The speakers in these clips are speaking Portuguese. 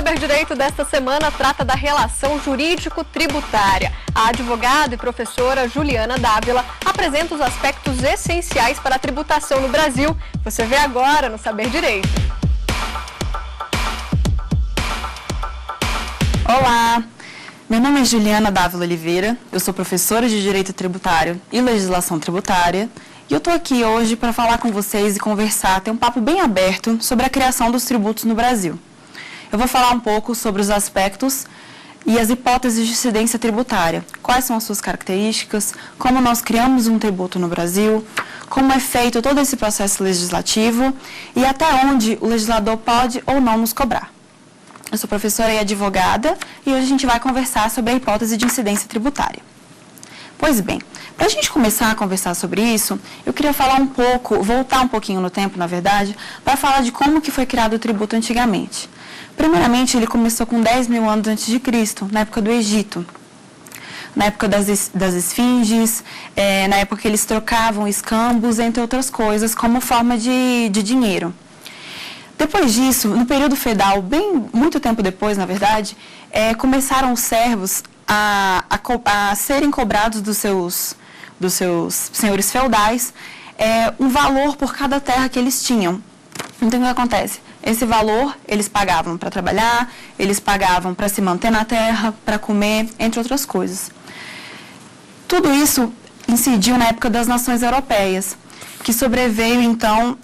Saber Direito desta semana trata da relação jurídico-tributária. A advogada e professora Juliana Dávila apresenta os aspectos essenciais para a tributação no Brasil. Você vê agora no Saber Direito. Olá, meu nome é Juliana Dávila Oliveira, eu sou professora de Direito Tributário e Legislação Tributária e eu estou aqui hoje para falar com vocês e conversar, ter um papo bem aberto sobre a criação dos tributos no Brasil. Eu vou falar um pouco sobre os aspectos e as hipóteses de incidência tributária, quais são as suas características, como nós criamos um tributo no Brasil, como é feito todo esse processo legislativo e até onde o legislador pode ou não nos cobrar. Eu sou professora e advogada e hoje a gente vai conversar sobre a hipótese de incidência tributária. Pois bem, para a gente começar a conversar sobre isso, eu queria falar um pouco, voltar um pouquinho no tempo, na verdade, para falar de como que foi criado o tributo antigamente. Primeiramente, ele começou com 10 mil anos antes de Cristo, na época do Egito. Na época das esfinges, na época que eles trocavam escambos, entre outras coisas, como forma de dinheiro. Depois disso, no período feudal, muito tempo depois, na verdade, começaram os servos a serem cobrados dos seus senhores feudais um valor por cada terra que eles tinham. Então, o que acontece? Esse valor eles pagavam para trabalhar, eles pagavam para se manter na terra, para comer, entre outras coisas. Tudo isso incidiu na época das nações europeias, que sobreveio, então,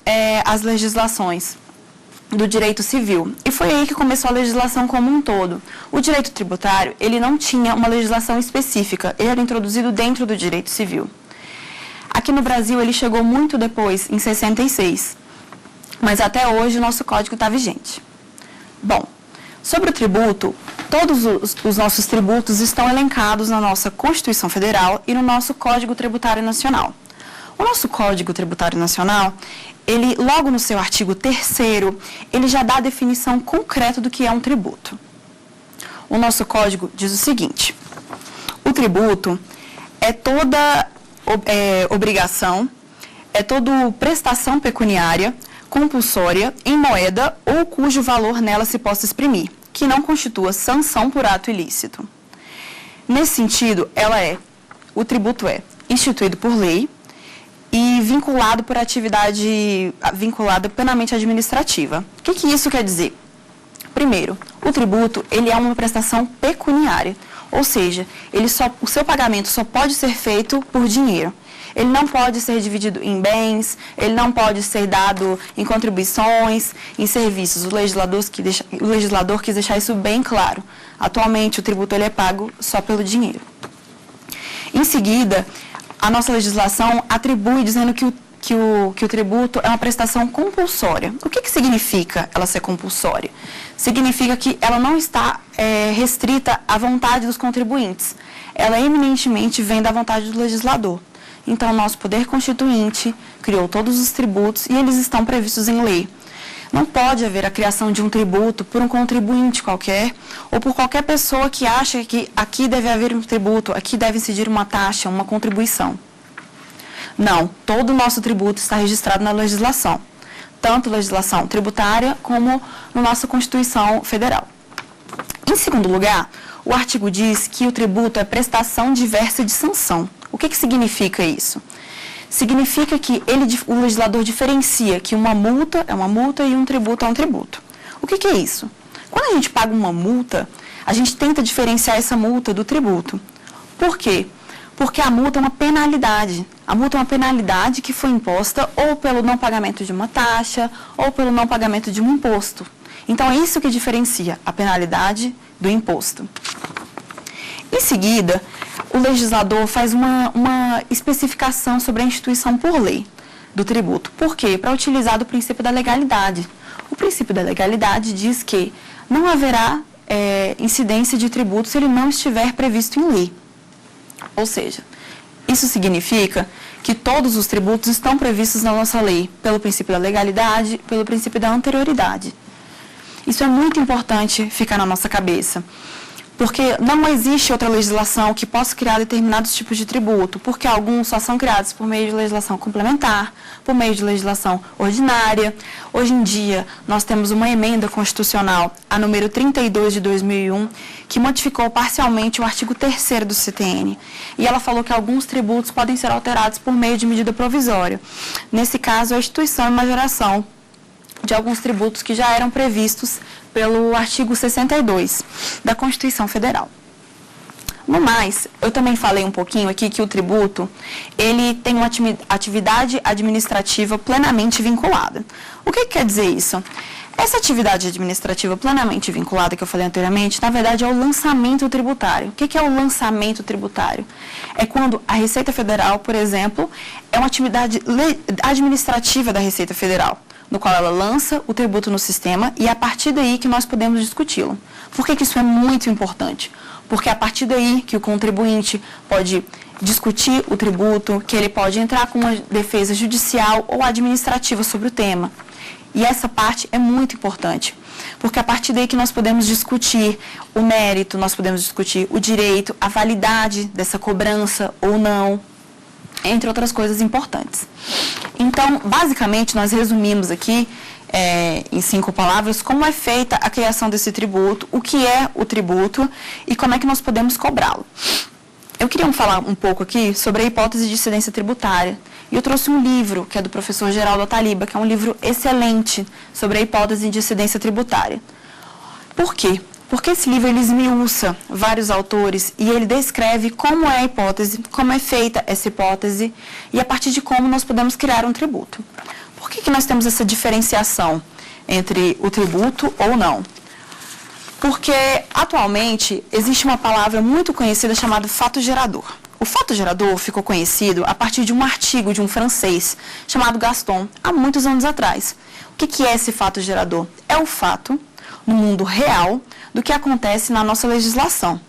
as legislações do direito civil. E foi aí que começou a legislação como um todo. O direito tributário, ele não tinha uma legislação específica, ele era introduzido dentro do direito civil. Aqui no Brasil, ele chegou muito depois, em 66, mas até hoje o nosso código está vigente. Bom, sobre o tributo, todos os nossos tributos estão elencados na nossa Constituição Federal e no nosso Código Tributário Nacional. O nosso Código Tributário Nacional, ele, logo no seu artigo 3º, ele já dá a definição concreta do que é um tributo. O nosso código diz o seguinte: o tributo é toda obrigação, é toda prestação pecuniária, compulsória, em moeda ou cujo valor nela se possa exprimir, que não constitua sanção por ato ilícito. Nesse sentido, o tributo é instituído por lei e vinculado por atividade vinculada plenamente administrativa. O que isso quer dizer? Primeiro, o tributo ele é uma prestação pecuniária, ou seja, o seu pagamento só pode ser feito por dinheiro. Ele não pode ser dividido em bens, ele não pode ser dado em contribuições, em serviços. O legislador quis deixar isso bem claro. Atualmente, o tributo ele é pago só pelo dinheiro. Em seguida, a nossa legislação atribui dizendo que o tributo é uma prestação compulsória. O que significa ela ser compulsória? Significa que ela não está restrita à vontade dos contribuintes. Ela eminentemente vem da vontade do legislador. Então, o nosso poder constituinte criou todos os tributos e eles estão previstos em lei. Não pode haver a criação de um tributo por um contribuinte qualquer ou por qualquer pessoa que acha que aqui deve haver um tributo, aqui deve incidir uma taxa, uma contribuição. Não, todo o nosso tributo está registrado na legislação, tanto legislação tributária como na nossa Constituição Federal. Em segundo lugar, o artigo diz que o tributo é prestação diversa de sanção. O que significa isso? Significa que o legislador diferencia que uma multa é uma multa e um tributo é um tributo. O que é isso? Quando a gente paga uma multa, a gente tenta diferenciar essa multa do tributo. Por quê? Porque a multa é uma penalidade. A multa é uma penalidade que foi imposta ou pelo não pagamento de uma taxa ou pelo não pagamento de um imposto. Então, é isso que diferencia a penalidade do imposto. Em seguida, o legislador faz uma especificação sobre a instituição por lei do tributo. Por quê? Para utilizar o princípio da legalidade. O princípio da legalidade diz que não haverá incidência de tributo se ele não estiver previsto em lei. Ou seja, isso significa que todos os tributos estão previstos na nossa lei, pelo princípio da legalidade, pelo princípio da anterioridade. Isso é muito importante ficar na nossa cabeça. Porque não existe outra legislação que possa criar determinados tipos de tributo, porque alguns só são criados por meio de legislação complementar, por meio de legislação ordinária. Hoje em dia, nós temos uma emenda constitucional, a número 32 de 2001, que modificou parcialmente o artigo 3º do CTN. E ela falou que alguns tributos podem ser alterados por meio de medida provisória. Nesse caso, a instituição e majoração de alguns tributos que já eram previstos pelo artigo 62 da Constituição Federal. No mais, eu também falei um pouquinho aqui que o tributo, ele tem uma atividade administrativa plenamente vinculada. O que quer dizer isso? Essa atividade administrativa plenamente vinculada que eu falei anteriormente, na verdade é o lançamento tributário. O que é o lançamento tributário? É quando a Receita Federal, por exemplo, é uma atividade administrativa da Receita Federal, no qual ela lança o tributo no sistema e é a partir daí que nós podemos discuti-lo. Por que isso é muito importante? Porque é a partir daí que o contribuinte pode discutir o tributo, que ele pode entrar com uma defesa judicial ou administrativa sobre o tema. E essa parte é muito importante, porque é a partir daí que nós podemos discutir o mérito, nós podemos discutir o direito, a validade dessa cobrança ou não, entre outras coisas importantes. Então, basicamente, nós resumimos aqui, em 5 palavras, como é feita a criação desse tributo, o que é o tributo e como é que nós podemos cobrá-lo. Eu queria falar um pouco aqui sobre a hipótese de incidência tributária. E eu trouxe um livro, que é do professor Geraldo Ataliba, que é um livro excelente sobre a hipótese de incidência tributária. Por quê? Porque esse livro ele esmiuça vários autores e ele descreve como é a hipótese, como é feita essa hipótese e a partir de como nós podemos criar um tributo. Por que nós temos essa diferenciação entre o tributo ou não? Porque atualmente existe uma palavra muito conhecida chamada fato gerador. O fato gerador ficou conhecido a partir de um artigo de um francês chamado Gaston, há muitos anos atrás. O que é esse fato gerador? É o fato, no mundo real, do que acontece na nossa legislação.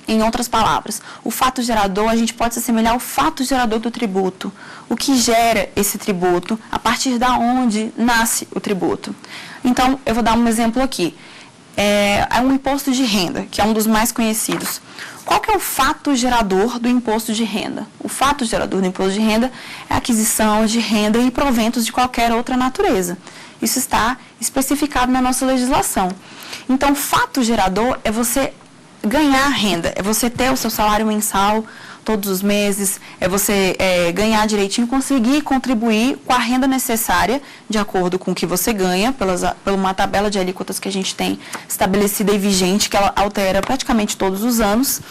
Em outras palavras, o fato gerador, a gente pode se assemelhar ao fato gerador do tributo. O que gera esse tributo, a partir da onde nasce o tributo. Então, eu vou dar um exemplo aqui. É um imposto de renda, que é um dos mais conhecidos. Qual que é o fato gerador do imposto de renda? O fato gerador do imposto de renda é a aquisição de renda e proventos de qualquer outra natureza. Isso está especificado na nossa legislação. Então, fato gerador é você ganhar renda, é você ter o seu salário mensal todos os meses, é você ganhar direitinho, conseguir contribuir com a renda necessária, de acordo com o que você ganha, pela uma tabela de alíquotas que a gente tem estabelecida e vigente, que ela altera praticamente todos os anos,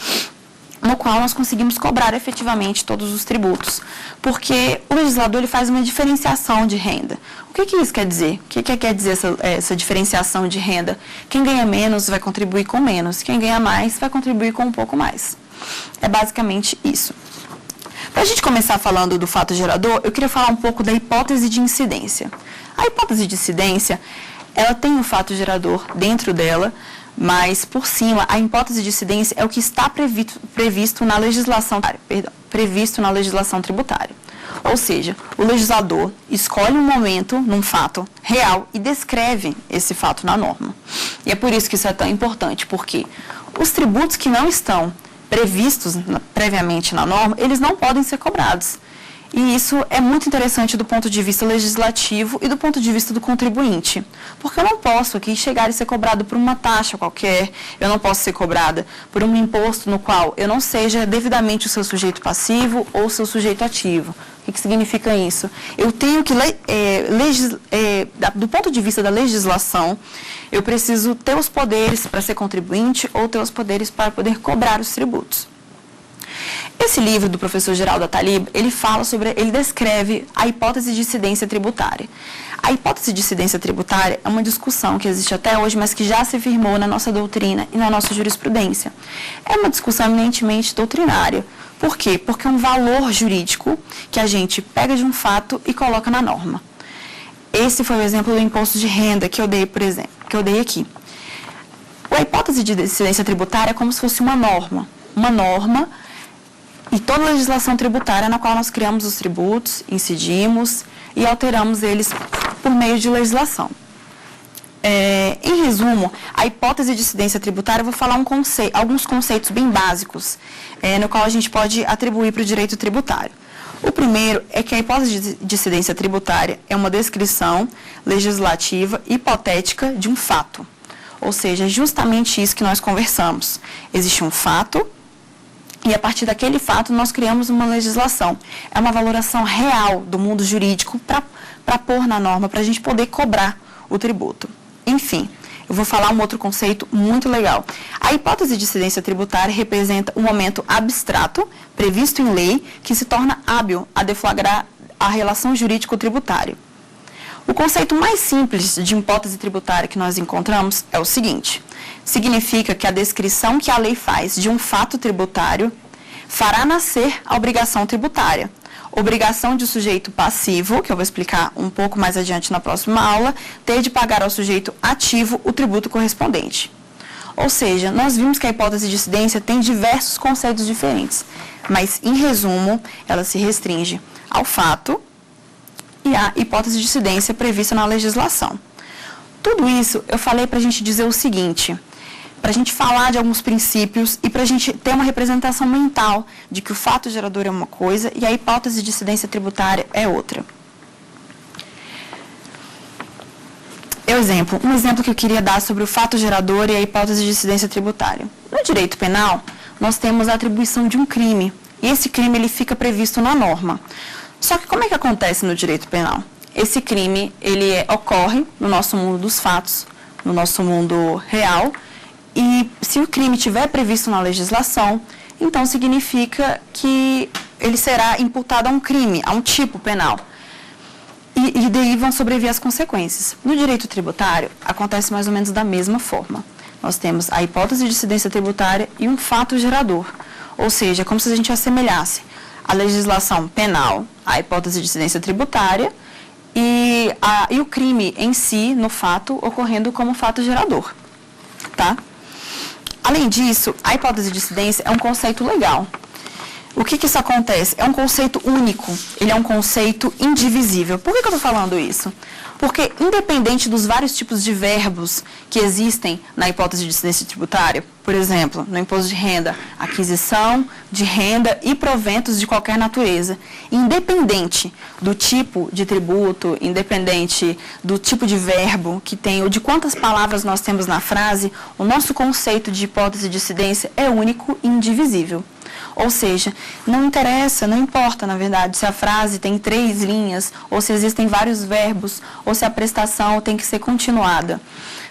no qual nós conseguimos cobrar efetivamente todos os tributos. Porque o legislador ele faz uma diferenciação de renda. O que isso quer dizer? O que quer dizer essa diferenciação de renda? Quem ganha menos vai contribuir com menos, quem ganha mais vai contribuir com um pouco mais. É basicamente isso. Para a gente começar falando do fato gerador, eu queria falar um pouco da hipótese de incidência. A hipótese de incidência, ela tem o fato gerador dentro dela, mas por cima, a hipótese de incidência é o que está previsto na legislação tributária. Ou seja, o legislador escolhe um momento num fato real e descreve esse fato na norma. E é por isso que isso é tão importante, porque os tributos que não estão previstos previamente na norma, eles não podem ser cobrados. E isso é muito interessante do ponto de vista legislativo e do ponto de vista do contribuinte. Porque eu não posso aqui chegar e ser cobrado por uma taxa qualquer, eu não posso ser cobrada por um imposto no qual eu não seja devidamente o seu sujeito passivo ou o seu sujeito ativo. O que significa isso? Eu tenho que, do ponto de vista da legislação, eu preciso ter os poderes para ser contribuinte ou ter os poderes para poder cobrar os tributos. Esse livro do professor Geraldo Ataliba, ele descreve a hipótese de incidência tributária. A hipótese de incidência tributária é uma discussão que existe até hoje, mas que já se firmou na nossa doutrina e na nossa jurisprudência. É uma discussão eminentemente doutrinária. Por quê? Porque é um valor jurídico que a gente pega de um fato e coloca na norma. Esse foi o exemplo do imposto de renda que eu dei, por exemplo, que eu dei aqui. A hipótese de incidência tributária é como se fosse uma norma. Uma norma e toda a legislação tributária na qual nós criamos os tributos, incidimos e alteramos eles por meio de legislação. Em resumo, a hipótese de incidência tributária, eu vou falar alguns conceitos bem básicos, no qual a gente pode atribuir para o direito tributário. O primeiro é que a hipótese de incidência tributária é uma descrição legislativa hipotética de um fato. Ou seja, é justamente isso que nós conversamos. Existe um fato e, a partir daquele fato, nós criamos uma legislação. É uma valoração real do mundo jurídico para pôr na norma, para a gente poder cobrar o tributo. Enfim, eu vou falar um outro conceito muito legal. A hipótese de incidência tributária representa um momento abstrato, previsto em lei, que se torna hábil a deflagrar a relação jurídico-tributária. O conceito mais simples de hipótese tributária que nós encontramos é o seguinte: significa que a descrição que a lei faz de um fato tributário fará nascer a obrigação tributária. Obrigação de sujeito passivo, que eu vou explicar um pouco mais adiante na próxima aula, ter de pagar ao sujeito ativo o tributo correspondente. Ou seja, nós vimos que a hipótese de incidência tem diversos conceitos diferentes, mas, em resumo, ela se restringe ao fato e à hipótese de incidência prevista na legislação. Tudo isso eu falei para a gente dizer o seguinte: para a gente falar de alguns princípios e para a gente ter uma representação mental de que o fato gerador é uma coisa e a hipótese de incidência tributária é outra. Um exemplo que eu queria dar sobre o fato gerador e a hipótese de incidência tributária. No direito penal, nós temos a atribuição de um crime, e esse crime ele fica previsto na norma. Só que como é que acontece no direito penal? Esse crime ocorre no nosso mundo dos fatos, no nosso mundo real, e se o crime estiver previsto na legislação, então significa que ele será imputado a um crime, a um tipo penal. E daí vão sobreviver as consequências. No direito tributário, acontece mais ou menos da mesma forma. Nós temos a hipótese de incidência tributária e um fato gerador. Ou seja, como se a gente assemelhasse a legislação penal à hipótese de incidência tributária e o crime em si, no fato, ocorrendo como fato gerador. Tá? Além disso, a hipótese de incidência é um conceito legal. O que isso acontece? É um conceito único, ele é um conceito indivisível. Por que eu estou falando isso? Porque, independente dos vários tipos de verbos que existem na hipótese de incidência tributária, por exemplo, no imposto de renda, aquisição de renda e proventos de qualquer natureza, independente do tipo de tributo, independente do tipo de verbo que tem ou de quantas palavras nós temos na frase, o nosso conceito de hipótese de incidência é único e indivisível. Ou seja, não interessa, não importa, na verdade, se a frase tem 3 linhas, ou se existem vários verbos, ou se a prestação tem que ser continuada.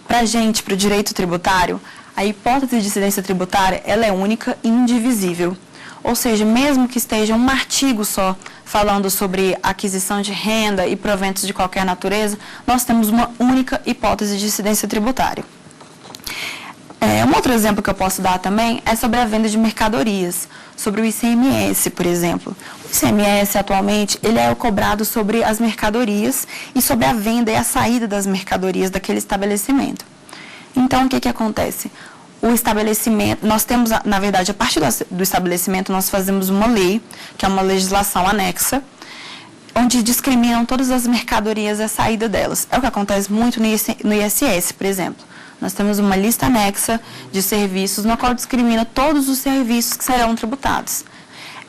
Para a gente, para o direito tributário, a hipótese de incidência tributária ela é única e indivisível. Ou seja, mesmo que esteja um artigo só falando sobre aquisição de renda e proventos de qualquer natureza, nós temos uma única hipótese de incidência tributária. Um outro exemplo que eu posso dar também é sobre a venda de mercadorias, sobre o ICMS, por exemplo. O ICMS, atualmente, ele é cobrado sobre as mercadorias e sobre a venda e a saída das mercadorias daquele estabelecimento. Então, o que acontece? O estabelecimento, nós temos, na verdade, a partir do estabelecimento, nós fazemos uma lei, que é uma legislação anexa, onde discriminam todas as mercadorias e a saída delas. É o que acontece muito no ISS, por exemplo. Nós temos uma lista anexa de serviços, na qual discrimina todos os serviços que serão tributados.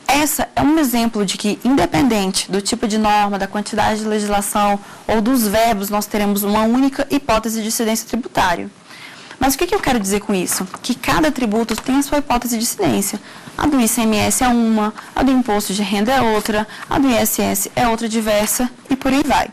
Essa é um exemplo de que, independente do tipo de norma, da quantidade de legislação ou dos verbos, nós teremos uma única hipótese de incidência tributária. Mas o que eu quero dizer com isso? Que cada tributo tem a sua hipótese de incidência. A do ICMS é uma, a do imposto de renda é outra, a do ISS é outra diversa e por aí vai.